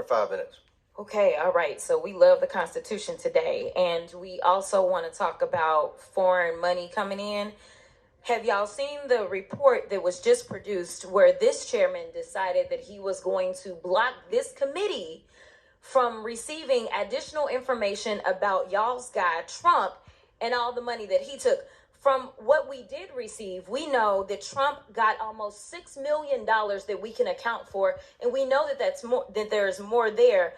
For 5 minutes. Okay, all right. So we love the Constitution today, and we also want to talk about foreign money coming in. Have y'all seen the report that was just produced where this chairman decided that he was going to block this committee from receiving additional information about y'all's guy, Trump, and all the money that he took? From what we did receive, we know that Trump got almost $6 million that we can account for, and we know that there's more there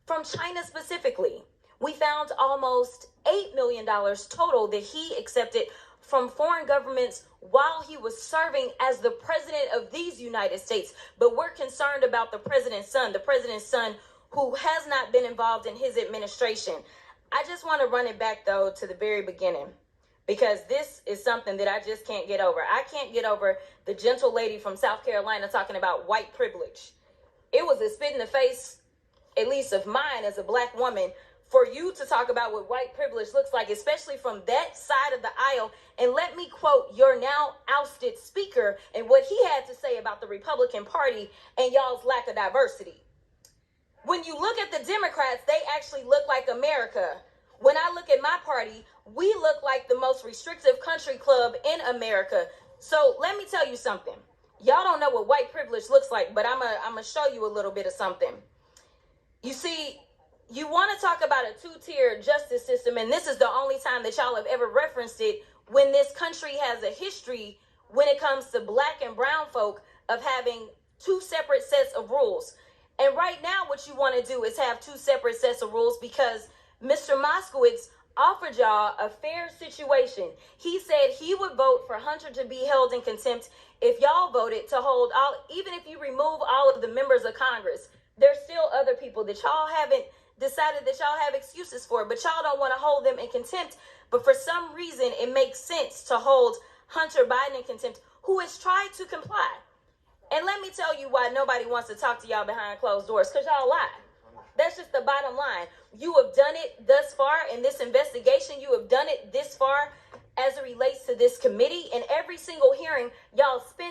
from China specifically. We found almost $8 million total that he accepted from foreign governments while he was serving as the president of these United States. But we're concerned about the president's son who has not been involved in his administration. I just want to run it back, though, to the very beginning, because this is something that I just can't get over. I can't get over the gentle lady from South Carolina talking about white privilege. It was a spit in the face, at least of mine as a black woman, for you to talk about what white privilege looks like, especially from that side of the aisle. And let me quote your now ousted speaker and what he had to say about the Republican Party and y'all's lack of diversity. When you look at the Democrats, they actually look like America. When I look at my party, we look like the most restrictive country club in America. So let me tell you something. Y'all don't know what white privilege looks like, but I'm gonna show you a little bit of something. You see, you want to talk about a two-tier justice system, and this is the only time that y'all have ever referenced it, when this country has a history when it comes to black and brown folk of having two separate sets of rules. And right now what you want to do is have two separate sets of rules because Mr. Moskowitz offered y'all a fair situation. He said he would vote for Hunter to be held in contempt if y'all voted to hold all, even if you remove all of the members of Congress. There's still other people that y'all haven't decided that y'all have excuses for, but y'all don't want to hold them in contempt. But for some reason, it makes sense to hold Hunter Biden in contempt, who has tried to comply. And let me tell you why nobody wants to talk to y'all behind closed doors, because y'all lie. That's just the bottom line. You have done it thus far in this investigation. You have done it this far as it relates to this committee. In every single hearing, y'all spin.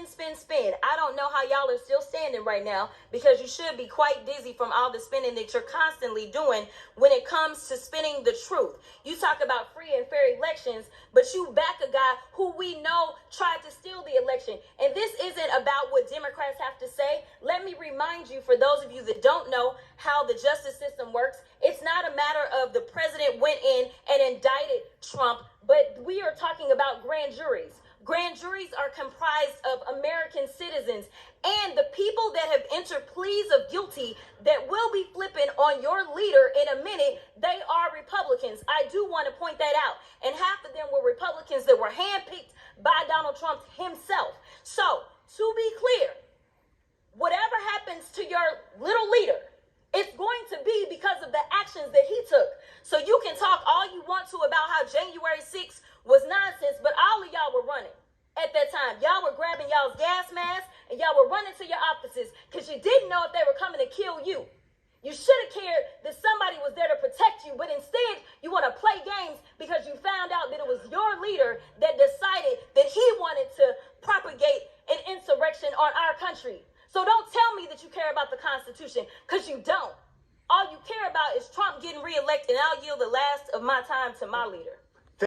I don't know how y'all are still standing right now, because you should be quite dizzy from all the spinning that you're constantly doing when it comes to spinning the truth. You talk about free and fair elections, but you back a guy who we know tried to steal the election. And this isn't about what Democrats have to say. Let me remind you, for those of you that don't know how the justice system works, it's not a matter of the president went in and indicted Trump, but we are talking about grand juries. Grand juries are comprised of American citizens, and the people that have entered pleas of guilty that will be flipping on your leader in a minute, they are Republicans. I do want to point that out. And half of them were Republicans that were handpicked by Donald Trump himself. So, to be clear, whatever happens to your little leader, it's going to be because of the actions that he took. So you can talk all you want to about how January 6th was nonsense, but all of y'all were running at that time. Y'all were grabbing y'all's gas masks and y'all were running to your offices because you didn't know if they were coming to kill you. You should have cared that somebody was there to protect you, but instead you want to play games because you found out that it was your leader that decided that he wanted to propagate an insurrection on our country. So don't tell me that you care about the Constitution, because you don't. All you care about is Trump getting reelected, and I'll yield the last of my time to my leader.